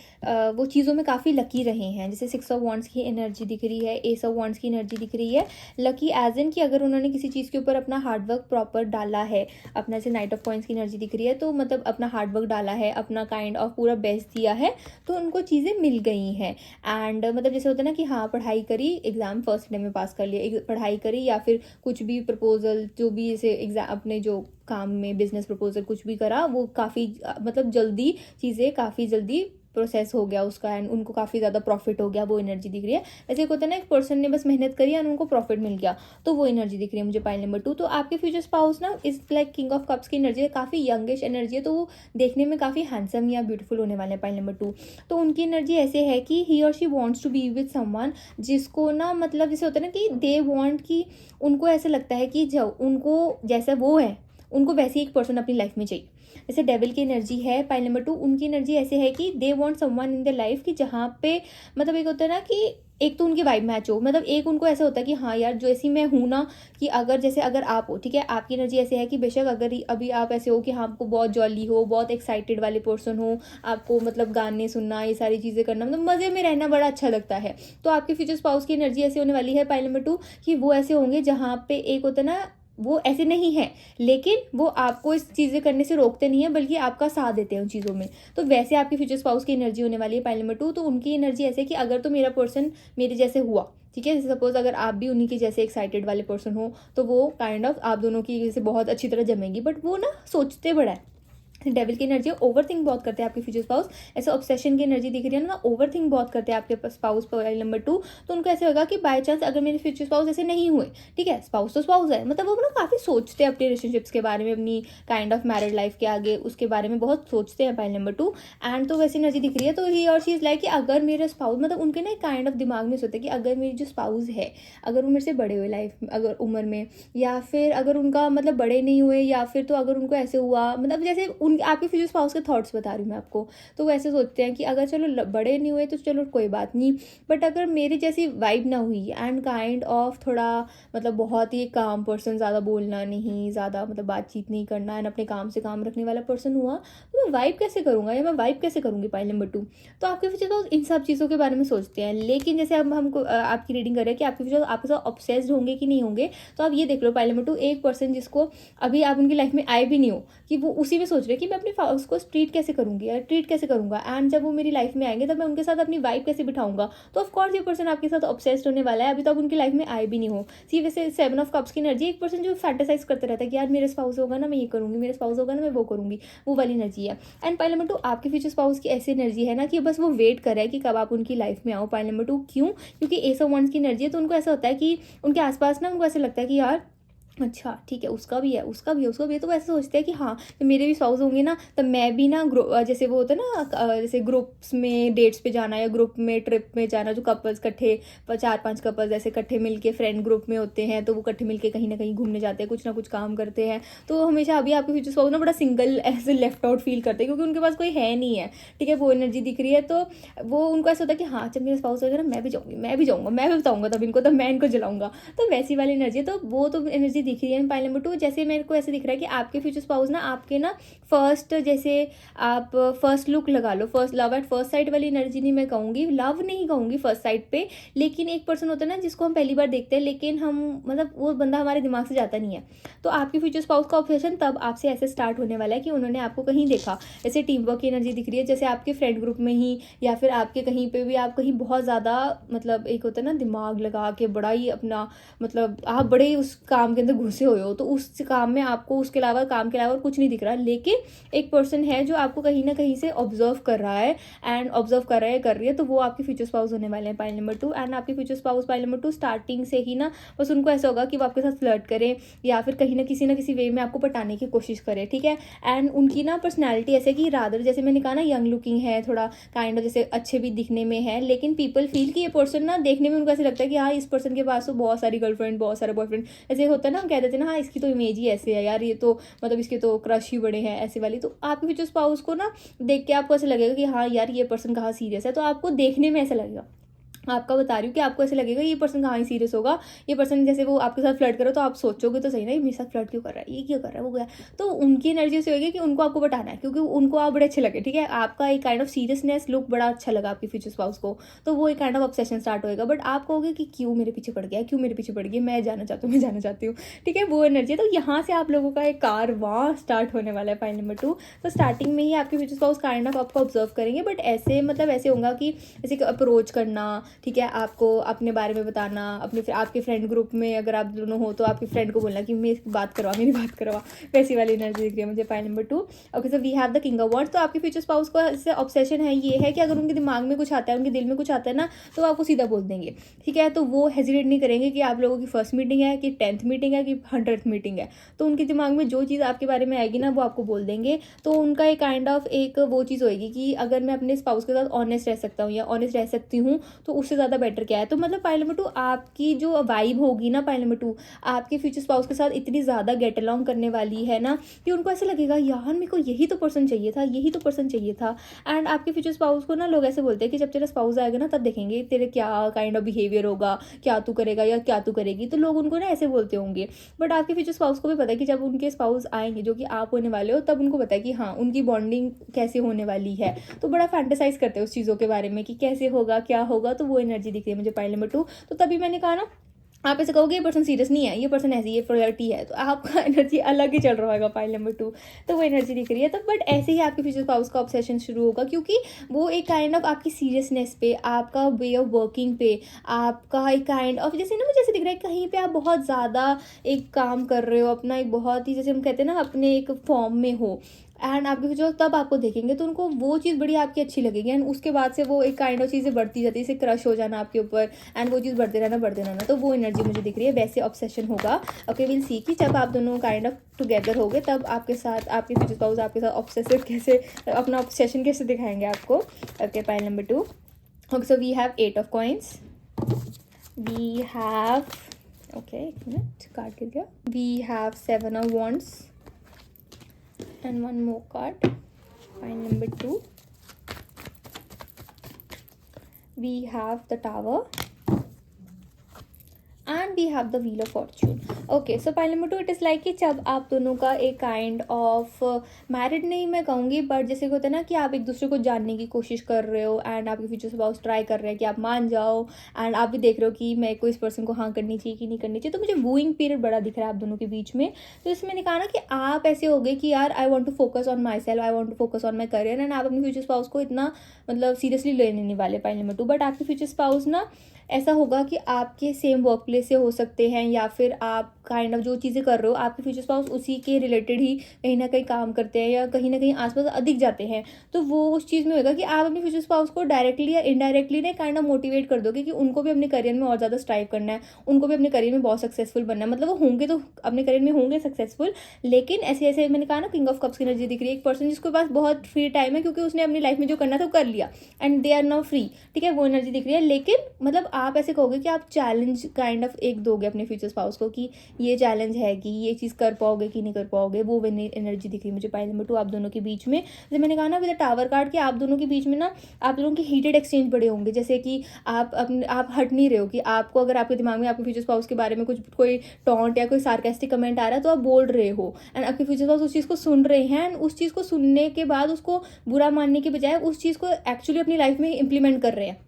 Speaker 1: वो चीज़ों में काफ़ी लकी रहे हैं. जैसे सिक्स ऑफ वॉन्ड्स की एनर्जी दिख रही है, एस ऑफ वॉन्ड्स की एनर्जी दिख रही है. लकी एज इन कि अगर उन्होंने किसी चीज़ के ऊपर अपना हार्डवर्क प्रॉपर डाला है, अपना जैसे नाइट ऑफ कॉइंस की एनर्जी दिख रही है, तो मतलब अपना हार्डवर्क डाला है, अपना काइंड ऑफ पूरा बेस्ट दिया है, तो उनको चीज़ें मिल गई हैं. एंड मतलब जैसे होता है ना कि हाँ पढ़ाई करी, एग्ज़ाम फर्स्ट डे में पास कर लिया, पढ़ाई करी या फिर कुछ भी प्रपोजल जो भी जैसे एग्ज़ाम अपने जो काम में बिजनेस प्रपोजल कुछ भी करा, वो काफ़ी मतलब जल्दी चीज़ें काफ़ी जल्दी प्रोसेस हो गया उसका एंड उनको काफ़ी ज़्यादा प्रॉफिट हो गया, वो एनर्जी दिख रही है. ऐसे एक होता है ना, एक पर्सन ने बस मेहनत करी एंड उनको प्रॉफिट मिल गया, तो वो एनर्जी दिख रही है मुझे पाइल नंबर टू. तो आपके फ्यूचर स्पाउस ना इस लाइक किंग ऑफ कप्स की एनर्जी है, काफ़ी यंगिश एनर्जी है, तो वो देखने में काफ़ी हैंडसम या ब्यूटीफुल होने वाले हैं पाइल नंबर टू. तो उनकी एनर्जी ऐसे है कि he or she wants to be with someone जिसको ना मतलब जैसे होता है ना कि दे वॉन्ट कि उनको ऐसे लगता है कि जब उनको जैसा वो है उनको वैसे एक पर्सन अपनी लाइफ में चाहिए. जैसे डेविल की एनर्जी है पाइल नंबर टू, उनकी एनर्जी ऐसे है कि they want someone in the life कि जहाँ पे मतलब एक होता है ना कि एक तो उनकी वाइब मैच हो, मतलब एक उनको ऐसा होता है कि हाँ यार जैसी मैं हूँ ना, कि अगर जैसे अगर आप हो, ठीक है, आपकी एनर्जी ऐसे है कि बेशक अगर अभी आप ऐसे हो कि हाँ आपको बहुत जॉली हो, बहुत एक्साइटेड वाले पर्सन हो, आपको मतलब गाने सुनना ये सारी चीज़ें करना मतलब मज़े में रहना बड़ा अच्छा लगता है, तो आपके फ्यूचर स्पाउस की एनर्जी ऐसी होने वाली है पाइल नंबर टू कि वो ऐसे होंगे जहाँ पे एक होता है ना वो ऐसे नहीं है, लेकिन वो आपको इस चीज़ें करने से रोकते नहीं है बल्कि आपका साथ देते हैं उन चीज़ों में. तो वैसे आपकी फ्यूचर स्पाउस की एनर्जी होने वाली है पाइल नंबर टू. तो उनकी एनर्जी ऐसे कि अगर तो मेरा पर्सन मेरे जैसे हुआ, ठीक है, जैसे सपोज अगर आप भी उन्हीं के जैसे एक्साइटेड वाले पर्सन हो, तो वो काइंड ऑफ आप दोनों की जैसे बहुत अच्छी तरह जमेंगी. बट वो ना सोचते बड़ा है, डेविल की एनर्जी ओवर थिंक बहुत करते हैं आपके फ्यूचर स्पाउस. ऐसे ऑब्सेशन की एनर्जी दिख रही है ना, ओवर थिंक बहुत करते हैं आपके स्पाउस पाइल नंबर टू. तो उनको ऐसे होगा कि बाय चांस अगर मेरे फ्यूचर स्पाउस ऐसे नहीं हुए, ठीक है, स्पाउस तो स्पाउस है, मतलब वो ना काफ़ी सोचते हैं अपने रिलेशनशिप्स के बारे में, अपनी काइंड ऑफ मैरिड लाइफ के आगे उसके बारे में बहुत सोचते हैं पाइल नंबर टू. एंड तो वैसी एनर्जी दिख रही है. तो ही और शी इज़ लाइक कि अगर मेरा स्पाउस मतलब उनके ना काइंड ऑफ दिमाग में सोचते हैं कि अगर मेरी जो स्पाउस है अगर वो मेरे से बड़े हुए लाइफ अगर उम्र में, या फिर अगर उनका मतलब बड़े नहीं हुए, या फिर तो अगर उनको ऐसे हुआ मतलब जैसे उन आपके फ्यूचर स्पाउस के थॉट्स बता रही हूँ मैं आपको, तो वो ऐसे सोचते हैं कि अगर चलो बड़े नहीं हुए तो चलो कोई बात नहीं, बट अगर मेरी जैसी वाइब ना हुई एंड काइंड ऑफ थोड़ा मतलब बहुत ही काम पर्सन, ज़्यादा बोलना नहीं, ज़्यादा मतलब बातचीत नहीं करना एंड अपने काम से काम रखने वाला पर्सन हुआ, तो मैं वाइब कैसे करूँगा या मैं वाइब कैसे करूँगी पाइल नंबर टू. तो आपके फ्यूचर तो इन सब चीज़ों के बारे में सोचते हैं. लेकिन जैसे अब हमको आपकी रीडिंग कर रहे हैं कि आपके फ्यूचर आपके साथ ऑब्सेस्ड होंगे कि नहीं होंगे, तो आप ये देख लो पाइल नंबर टू, एक पर्सन जिसको अभी आप उनकी लाइफ में आए भी नहीं हो, कि वो उसी में सोच रहे हैं कि मैं अपने उसको ट्रीट कैसे करूँगी या ट्रीट कैसे करूँगा, एंड जब वो मेरी लाइफ में आएंगे तब मैं उनके साथ अपनी वाइब कैसे बिठाऊंगा. तो ऑफकोर्स ये पर्सन आपके साथ ऑब्सेस्ड होने वाला है, अभी तो आप उनकी लाइफ में आए भी नहीं हो. सी वैसे सेवन ऑफ कप्स की एनर्जी, एक पर्सन जो फैंटेसाइज करते रहता है कि यार मेरे स्पाउस होगा ना मैं ये करूँगी, मेरे स्पाउस होगा ना मैं वो करूँगी, वो वाली एनर्जी है. एंड पाइल नंबर टू, आपके फ्यूचर स्पाउस की ऐसी एनर्जी है ना कि बस वो वेट कर रहा है कि कब आप उनकी लाइफ में आओ. पाइल नंबर टू क्यों? क्योंकि एस ऑफ वंड्स की एनर्जी है, तो उनको ऐसा होता है कि उनके आसपास ना उनको ऐसा लगता है कि यार अच्छा ठीक है, उसका भी है उसका भी है उसका भी है, तो वैसे सोचते हैं कि हाँ तो मेरे भी स्पाउस होंगे ना, तो मैं भी ना जैसे वो होता है ना जैसे ग्रुप्स में डेट्स पे जाना या ग्रुप में ट्रिप में जाना, जो कपल्स इकट्ठे 4-5 कपल्स ऐसे इकट्ठे मिलके फ्रेंड ग्रुप में होते हैं, तो वो इकट्ठे मिलके कहीं ना कहीं घूमने जाते हैं, कुछ ना कुछ काम करते हैं. तो हमेशा अभी आपके फ्यूचर स्पाउस ना बड़ा सिंगल ऐसे लेफ्ट आउट फील करते हैं, क्योंकि उनके पास कोई है नहीं है, ठीक है, वो एनर्जी दिख रही है. तो वो उनको ऐसा होता है कि हाँ जब मेरे स्पाउस होगा ना मैं भी जाऊँगी, मैं भी जाऊँगा, मैं भी बताऊँगा तब इनको, तब मैं इनको जलाऊंगा. तो वैसी वाली एनर्जी है. तो वो तो एनर्जी दिख रही है। पॉइंट नंबर 2, जैसे मेरे को ऐसे दिख रहा है कि आपके फ्यूचर स्पाउस ना आपके ना फर्स्ट, जैसे आप फर्स्ट लुक लगा लो, first love at first sight वाली एनर्जी नहीं मैं कहूँगी, लव नहीं कहूँगी फर्स्ट साइट पे, लेकिन एक पर्सन होता है ना जिसको हम पहली बार देखते हैं लेकिन हम मतलब वो बंदा हमारे दिमाग से जाता नहीं है। तो आपके फ्यूचर स्पाउस का ऑब्सेशन तब आपसे ऐसे स्टार्ट होने वाला है कि उन्होंने आपको कहीं देखा, जैसे टीम वर्क की एनर्जी दिख रही है, जैसे आपके फ्रेंड ग्रुप में ही या फिर आपके कहीं पे भी, आप कहीं बहुत ज़्यादा मतलब एक होता है ना दिमाग लगा के बड़ा ही अपना मतलब आप बड़े ही उस काम के अंदर घुसे हुए हो, तो उस काम में आपको उसके अलावा काम के अलावा कुछ नहीं दिख रहा, लेकिन एक पर्सन है जो आपको कहीं ना कहीं से ऑब्जर्व कर रहा है एंड ऑब्जर्व कर रहा है कर रही है, तो वो आपके फ्यूचर स्पाउस होने वाले हैं पाइल नंबर 2। एंड आपके future spouse pile number 2 starting से ही ना बस उनको ऐसा होगा कि वो आपके साथ फ्लर्ट करें या फिर कहीं ना किसी वे में आपको पटाने की कोशिश करें, ठीक है। एंड उनकी ना पर्सनैलिटी ऐसे कि रादर जैसे मैंने कहा ना यंग लुकिंग है, थोड़ा काइंड ऑफ जैसे अच्छे भी दिखने में है, लेकिन पीपल फील कि ये पर्सन ना देखने में उनको ऐसे लगता है कि हाँ इस पर्सन के पास तो बहुत सारी गर्लफ्रेंड बहुत सारे बॉयफ्रेंड ऐसे होता है ना, हम कह देते हैं ना हाँ इसकी तो इमेज ही ऐसे है यार, ये तो मतलब इसके तो क्रश ही बड़े हैं ऐसे वाली। तो आपके फ्यूचर स्पाउस को ना देख के आपको ऐसा लगेगा कि हाँ यार ये पर्सन कहाँ सीरियस है, तो आपको देखने में ऐसा लगेगा, आपका बता रही हूँ कि आपको ऐसे लगेगा ये पर्सन कहाँ ही सीरियस होगा, ये पर्सन जैसे वो आपके साथ फ्लर्ट करो तो आप सोचोगे तो सही ना ये मेरे साथ फ्लर्ट क्यों कर रहा है, ये क्यों कर रहा है, वो गया। तो उनकी एनर्जी से होगी कि उनको आपको बताना है क्योंकि उनको आप बड़े अच्छे लगे, ठीक है, आपका एक काइंड ऑफ सीरियसनेस लुक बड़ा अच्छा लगा आपके फ्यूचर स्पाउस को, तो वो एक काइंड ऑफ ऑब्सेशन स्टार्ट होएगा। बट आप कहोगे कि क्यों मेरे पीछे पड़ गया, क्यों मेरे पीछे पड़ गया, मैं जाना चाहती हूँ, मैं जाना चाहती हूँ, ठीक है, वो एनर्जी है। तो यहाँ से आप लोगों का एक कारवां स्टार्ट होने वाला है पॉइंट नंबर 2। तो स्टार्टिंग में ही आपके फ्यूचर स्पाउस काइंड ऑफ आपको ऑब्जर्व करेंगे, बट ऐसे मतलब ऐसे होगा कि जैसे अप्रोच करना, ठीक है, आपको अपने बारे में बताना, अपने आपके फ्रेंड ग्रुप में अगर आप दोनों हो तो आपके फ्रेंड को बोलना कि मेरी बात करवा, वैसी वाली एनर्जी दिख रही है मुझे point number 2। Okay, so we have the king of wands. तो आपके फ्यूचर स्पाउस का इससे ऑब्सेशन है, ये है कि अगर उनके दिमाग में कुछ आता है, उनके दिल में कुछ आता है ना, तो आपको सीधा बोल देंगे, ठीक है। तो वो हेजिटेट नहीं करेंगे कि आप लोगों की फर्स्ट मीटिंग है कि 10th मीटिंग है कि 100th मीटिंग है, तो उनके दिमाग में जो चीज़ आपके बारे में आएगी ना वो आपको बोल देंगे। तो उनका एक काइंड ऑफ एक वो चीज़ होएगी कि अगर मैं अपने स्पाउस के साथ ऑनेस्ट रह सकता हूँ या ऑनेस्ट रह सकती हूँ तो उससे ज़्यादा बेटर क्या है। तो मतलब पॉइंट नंबर 2 आपकी जो वाइब होगी ना, पॉइंट नंबर 2 आपके फ्यूचर स्पाउस के साथ इतनी ज़्यादा गेट अलोंग करने वाली है ना कि उनको ऐसा लगेगा यार मेरे को यही तो पर्सन चाहिए था, यही तो पर्सन चाहिए था। एंड आपके फ्यूचर स्पाउस को ना लोग ऐसे बोलते हैं कि जब तेरा स्पाउस आएगा ना तब देखेंगे तेरे क्या काइंड ऑफ बिहेवियर होगा, क्या तू करेगा या क्या तू करेगी, तो लोग उनको ना ऐसे बोलते होंगे। बट आपके फ्यूचर स्पाउस को भी पता है कि जब उनके स्पाउस आएंगे जो कि आप होने वाले हो, तब उनको पता है कि हाँ उनकी बॉन्डिंग कैसे होने वाली है, तो बड़ा फैंटेसाइज करते हैं उस चीज़ों के बारे में कि कैसे होगा क्या होगा। तो वो एनर्जी दिख रही है मुझे पॉइंट नंबर 2। तो तभी मैंने कहा ना आप ऐसे कहोगे ये पर्सन सीरियस नहीं है, ये पर्सन ऐसी ये प्रायोरिटी है, तो आपका एनर्जी अलग ही चल रहा होगा पाइल नंबर 2। तो वो एनर्जी दिख रही है। तो बट ऐसे ही आपके फ्यूचर स्पाउस का ऑब्सेशन शुरू होगा क्योंकि वो एक काइंड ऑफ आपकी सीरियसनेस पे, आपका वे ऑफ वर्किंग पे, आपका एक काइंड ऑफ जैसे ना मुझे ऐसे दिख रहा है कहीं पे आप बहुत ज़्यादा एक काम कर रहे हो अपना, एक बहुत ही जैसे हम कहते हैं ना अपने एक फॉर्म में हो, एंड आपके जो तब आपको देखेंगे तो उनको वो चीज़ बड़ी आपकी अच्छी लगेगी। एंड उसके बाद से वो एक काइंड ऑफ चीज़ें बढ़ती जाती है, जैसे क्रश हो जाना आपके ऊपर, एंड वो चीज़ बढ़ते रहना, तो वो एनर्जी मुझे दिख रही है, वैसे ऑब्सेशन होगा। ओके, विल सी कि जब आप दोनों काइंड ऑफ टुगेदर होगे तब आपके साथ आपके फ्यूचर स्पाउस आपके साथ ऑब्सेसिव कैसे अपना ऑब्सेशन कैसे दिखाएंगे आपको। Okay, point number 2। Okay, so we have 8 of coins, we have okay एक मिनट कार्ड गिर गया, we have 7 of wands and one more card. Pile number 2, we have the tower and we have the wheel of fortune. Okay, so pile number 2 it is like कि जब आप दोनों का एक kind of married नहीं मैं कहूँगी, but जैसे होता है ना कि आप एक दूसरे को जानने की कोशिश कर रहे हो एंड आपके फ्यूचर स्पाउस ट्राई कर रहे हैं कि आप मान जाओ, एंड आप भी देख रहे हो कि मैं को इस पर्सन को हाँ करनी चाहिए कि नहीं करनी चाहिए। तो मुझे वूइंग पीरियड बड़ा दिख रहा है आप दोनों के बीच में। तो इसमें मैंने कहा ना कि आप ऐसे हो गए कि यार I want to focus on myself, I want to focus on my career, and आप अपने फ्यूचर स्पाउस को इतना मतलब सीरियसली लेने नहीं वाले पाइल नंबर 2। बट आपके फ्यूचर स्पाउस ना ऐसा होगा कि आपके सेम वर्क प्लेस से हो सकते हैं या फिर आप काइंड ऑफ जो चीज़ें कर रहे हो आपके फ्यूचर स्पाउस उसी के रिलेटेड ही कहीं ना कहीं काम करते हैं या कहीं ना कहीं आसपास अधिक जाते हैं। तो वो उस चीज़ में होगा कि आप अपने फ्यूचर स्पाउस को डायरेक्टली या इनडायरेक्टली ना काइंड ऑफ मोटिवेट कर दोगे कि उनको भी अपने करियर में और ज़्यादा स्ट्राइव करना है, उनको भी अपने करियर में बहुत सक्सेसफुल बनना है। मतलब वो होंगे तो अपने करियर में होंगे सक्सेसफुल, लेकिन ऐसे ऐसे मैंने कहा ना किंग ऑफ कप्स की एनर्जी दिख रही है, एक पर्सन जिसके पास बहुत फ्री टाइम है क्योंकि उसने अपनी लाइफ में जो करना था वो कर लिया and they are now free, ठीक है, वो एनर्जी दिख रही है। लेकिन मतलब आप ऐसे कहोगे कि आप चैलेंज काइंड ऑफ एक टिक दोगे अपने फ्यूचर स्पाउस को कि ये चैलेंज है कि ये चीज़ कर पाओगे कि नहीं कर पाओगे, वो वाली एनर्जी दिख रही है मुझे पाइल नंबर 2 आप दोनों के बीच में। जैसे मैंने कहा ना विद टावर कार्ड कि आप दोनों के बीच में ना आप लोगों के हीटेड एक्सचेंज बड़े होंगे, जैसे कि आप हट नहीं रहे हो कि आपको अगर आपके दिमाग में आपके फ्यूचर स्पाउस के बारे में कुछ कोई टॉन्ट या कोई सार्केस्टिक कमेंट आ रहा है तो आप बोल रहे हो एंड आपके फ्यूचर स्पाउस उस चीज़ को सुन रहे हैं एंड उस चीज़ को सुनने के बाद उसको बुरा मानने के बजाय उस चीज़ को एक्चुअली अपनी लाइफ में इम्प्लीमेंट कर रहे हैं।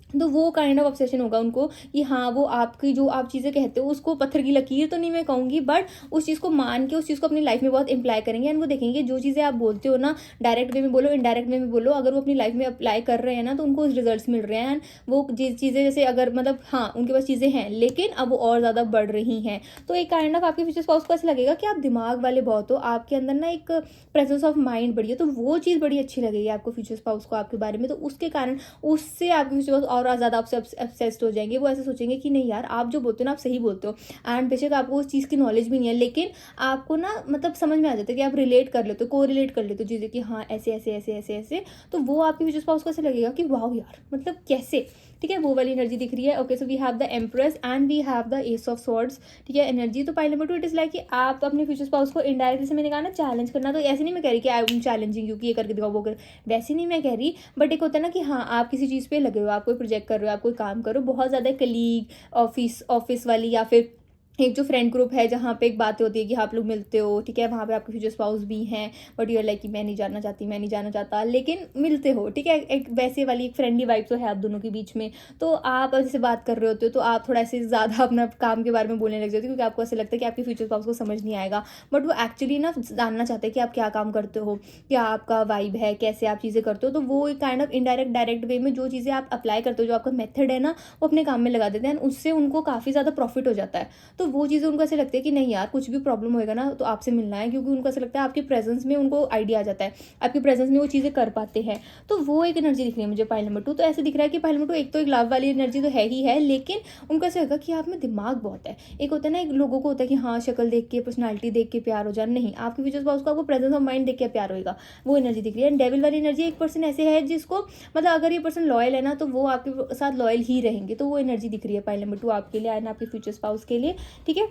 Speaker 1: तो वो काइंड ऑफ ऑब्सेशन होगा उनको कि हाँ वो आपकी जो आप चीज़ें कहते हो उसको पत्थर की लकीर तो नहीं मैं कहूँगी, बट उस चीज़ को मान के उस चीज़ को अपनी लाइफ में बहुत इंप्लाई करेंगे एंड वो देखेंगे जो चीज़ें आप बोलते हो ना डायरेक्ट वे में बोलो इनडायरेक्ट वे में बोलो, अगर वो अपनी लाइफ में अप्लाई कर रहे हैं ना तो उनको रिजल्ट्स मिल रहे हैं एंड वो चीज़ें जैसे अगर मतलब हाँ उनके पास चीज़ें हैं लेकिन अब वो और ज़्यादा बढ़ रही हैं। तो एक काइंड ऑफ आपके फ्यूचर स्पाउस को ऐसा लगेगा कि आप दिमाग वाले बहुत हो, आपके अंदर ना एक प्रेजेंस ऑफ माइंड बढ़ी है, तो वो चीज़ बड़ी अच्छी लगेगी आपको फ्यूचर स्पाउस को आपके बारे में। तो उसके कारण उससे आपके फ्यूचर स्पाउस और ज़्यादा आपसे ऑब्सेस्ड हो जाएंगे। वो ऐसे सोचेंगे कि नहीं यार आप जो बोलते हो ना आप सही बोलते हो एंड बेशक आपको उस चीज़ की नॉलेज भी नहीं है लेकिन आपको ना मतलब समझ में आ जाता है कि आप रिलेट कर लेते हो, को रिलेट कर लेते हो चीज़ें कि हाँ ऐसे ऐसे ऐसे ऐसे ऐसे। तो वो आपके फ्यूचर स्पाउस को ऐसे लगेगा कि वाह यार मतलब कैसे, ठीक है वो वाली एनर्जी दिख रही है। Okay so we have the empress and we have the ace of swords, ठीक है एनर्जी। तो pile number 2 it is like कि आप अपने फ्यूचर स्पाउस को इनडायरेक्टली से मैंने कहा ना चैलेंज करना, तो ऐसे नहीं मैं कह रही कि आई एम चैलेंजिंग क्योंकि ये करके दिखाओ वो कर, वैसे नहीं मैं कह रही, बट एक होता है ना कि हाँ आप किसी चीज़ पे लगे हो, आप कोई प्रोजेक्ट कर रहे हो, आप कोई काम करो, बहुत ज़्यादा कलीग ऑफिस वाली या फिर एक जो फ्रेंड ग्रुप है जहाँ पे एक बातें होती है कि आप लोग मिलते हो, ठीक है वहाँ पे आपके फ्यूचर स्पाउस भी हैं बट यूर लाइक कि मैं नहीं जाना चाहती मैं नहीं जाना चाहता, लेकिन मिलते हो, ठीक है एक वैसे वाली एक फ्रेंडली वाइब तो है आप दोनों के बीच में। तो आप जैसे बात कर रहे होते हो तो आप थोड़ा ऐसे ज़्यादा अपना काम के बारे में बोलने लग जाते हो क्योंकि आपको ऐसा लगता है कि आपके फ्यूचर स्पाउस को समझ नहीं आएगा, बट वो एक्चुअली ना जानना चाहते हैं कि आप क्या काम करते हो, क्या आपका वाइब है, कैसे आप चीज़ें करते हो। तो वो एक kind of indirect direct way में जो चीज़ें आप अप्लाई करते हो, जो आपका मेथड है ना वो अपने काम में लगा देते हैं, उससे उनको काफ़ी ज़्यादा प्रॉफिट हो जाता है। तो वो चीज़ें उनको ऐसे लगता है कि नहीं यार कुछ भी प्रॉब्लम होएगा ना तो आपसे मिलना है, क्योंकि उनको ऐसा लगता है आपके प्रेजेंस में उनको आइडिया आ जाता है, आपके प्रेजेंस में वो चीज़ें कर पाते हैं। तो वो एक एनर्जी दिख रही है मुझे पाइल नंबर 2। तो ऐसे दिख रहा है कि पाइल नंबर 2 एक तो एक लव वाली एनर्जी तो है ही है, लेकिन उनको ऐसा होगा कि आप में दिमाग बहुत है। एक होता है ना एक लोगों को होता है कि हाँ शक्ल देख के पर्सनैलिटी देख के प्यार हो जाए, नहीं आपके फ्यूचर स्पाउस को आपको प्रेजेंस ऑफ माइंड देख के प्यार होगा, वो एनर्जी दिख रही है। डेविल वाली एनर्जी एक पर्सन ऐसे है जिसको मतलब अगर ये पर्सन लॉयल है ना तो वो आपके साथ लॉयल ही रहेंगे, तो वो एनर्जी दिख रही है पाइल नंबर 2 आपके लिए एंड आपके फ्यूचर स्पाउस के लिए, ठीक है।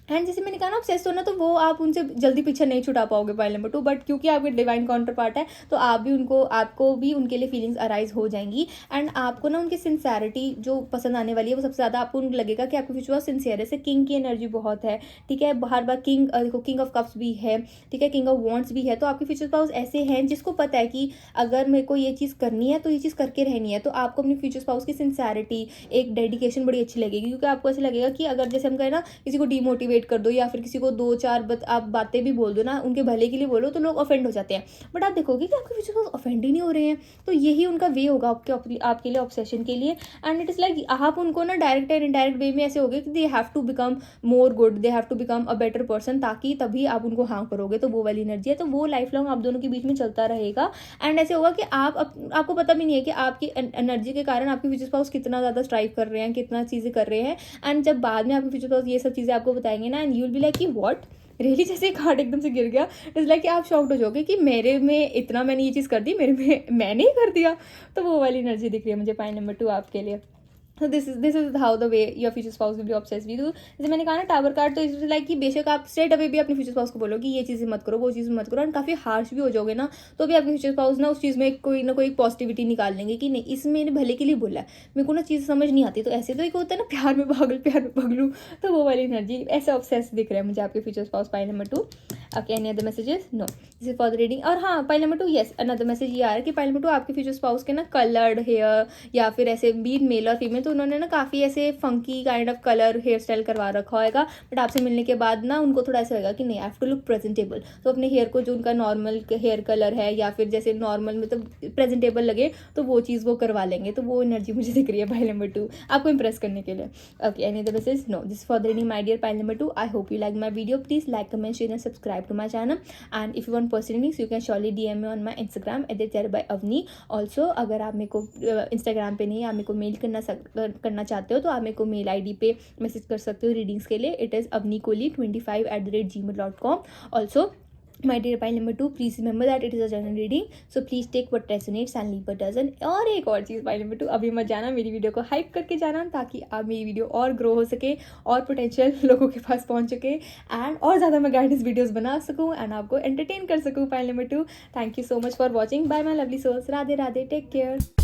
Speaker 1: एंड जैसे मैंने कहा ना ऑब्सेस्ड होना, तो वो आप उनसे जल्दी पीछे नहीं छुड़ा पाओगे पाइल नंबर 2, बट क्योंकि आपके डिवाइन काउंटर पार्ट है तो आपको भी उनके लिए फीलिंग्स अराइज हो जाएंगी एंड आपको ना उनकी सिंसियरिटी जो पसंद आने वाली है वो सबसे ज़्यादा आपको लगेगा कि आपके फ्यूचर सिंसियर है। जैसे किंग की एनर्जी बहुत है, ठीक है बार बार किंग देखो किंग ऑफ कप्स भी है, ठीक है किंग ऑफ वॉन्ट्स भी है। तो आपके फ्यूचर स्पाउस ऐसे हैं जिसको पता है कि अगर मेरे को ये चीज़ करनी है तो ये चीज़ करके रहनी है। तो आपको अपने फ्यूचर स्पाउस की सिंसियरिटी एक डेडिकेशन बड़ी अच्छी लगेगी, क्योंकि आपको ऐसा लगेगा कि अगर जैसे हम कहें ना किसी को डीमोटिवेट कर दो या फिर किसी को दो चार आप बातें भी बोल दो ना उनके भले के लिए बोलो तो लोग ऑफेंड हो जाते हैं, बट आप देखोगे कि आपके फ्यूचर स्पाउस ऑफेंड ही नहीं हो रहे हैं। तो यही उनका वे होगा आपके लिए ऑब्सेशन के लिए। एंड इट इज़ लाइक आप उनको ना डायरेक्ट एंड इनडायरेक्ट वे में ऐसे होगे कि they have to become more good, they have to become a better person, ताकि तभी आप उनको हाँ करोगे। तो वो वाली एनर्जी है, तो वो लाइफ लॉन्ग आप दोनों के बीच में चलता रहेगा। एंड ऐसे होगा कि आपको पता भी नहीं है कि आपकी एनर्जी के कारण आपके फ्यूचर स्पाउस कितना ज़्यादा स्ट्राइव कर रहे हैं, कितना चीज़ें कर रहे हैं। एंड जब बाद में आपके फ्यूचर स्पाउस ये सब चीज़ें आपको बताएंगे ना and you will be like कि व्हाट रियली, जैसे एक हार्ट एकदम से गिर गया। इट्स लाइक कि आप शॉक्ड हो जाओगे कि मेरे में इतना मैंने ये चीज़ कर दी, मेरे में मैंने ही कर दिया। तो वो वाली एनर्जी दिख रही है मुझे पॉइंट नंबर 2 आपके लिए। तो this is how the way your future spouse will be obsessed with you. जैसे मैंने कहा ना टावर कार्ड, तो इट्स लाइक कि बेशक आप स्ट्रेट अवे भी अपने फ्यूचर स्पाउस को बोलो कि ये चीज़ें मत करो वो चीज़ मत करो, एंड काफ़ी हार्श भी हो जाओगे ना तो भी आपके फ्यूचर स्पाउस ना उस चीज़ में कोई ना कोई पॉजिटिविटी निकाल लेंगे कि नहीं इसमें मेरे भले के लिए बोला है, मेरे को ना चीज़ समझ नहीं आती। तो ऐसे तो एक होता है ना प्यार में पागल, तो वो वाली एनर्जी ऐसे ऑब्सेस दिख रहा है मुझे आपके future spouse pile number 2। Okay any other messages? No, this is for the reading. और हाँ pile number 2 yes another message ये आ रहा है कि पाइल नंबर 2 आपके फ्यूचर स्पाउस के ना कलर्ड हेयर या फिर ऐसे बीट मेल और फीमेल, तो उन्होंने ना काफ़ी ऐसे funky kind of colour hair style करवा रखा होगा, बट आपसे मिलने के बाद ना उनको थोड़ा ऐसा होगा कि नहीं I have to look presentable. तो अपने हेयर को जो उनका नॉर्मल हेयर कलर है या फिर जैसे नॉर्मल मतलब प्रेजेंटेबल लगे तो वो चीज़ वो करवा लेंगे। तो वो एनर्जी मुझे दिख रही है पाइल नंबर 2 आपको इंप्रेस करने के लिए। Okay any other message? No, this for the reading my dear pile number 2। I hope you like my video, please like comment share and subscribe to my channel. And if you want personal readings you can surely DM me on my Instagram @charby_avni। Also अगर आप मेरे को Instagram पे नहीं आप मेरे को mail करना चाहते हो तो आप मेरे को मेल ID पे मैसेज कर सकते हो रीडिंग्स के लिए। It is avnikoli25@gmail.com। Also My dear pile number 2, please remember that it is a general reading, so please take what resonates and leave what doesn't. और एक और चीज़ pile number 2, अभी मत जाना, मेरी वीडियो को हाइप करके जाना ताकि आप मेरी वीडियो और ग्रो हो सके और पोटेंशियल लोगों के पास पहुंच सके एंड और ज़्यादा मैं गाइडेंस वीडियोस बना सकूं एंड आपको एंटरटेन कर सकूं. pile number 2, thank you so much for watching. Bye my lovely souls. Radhe Radhe. Take care.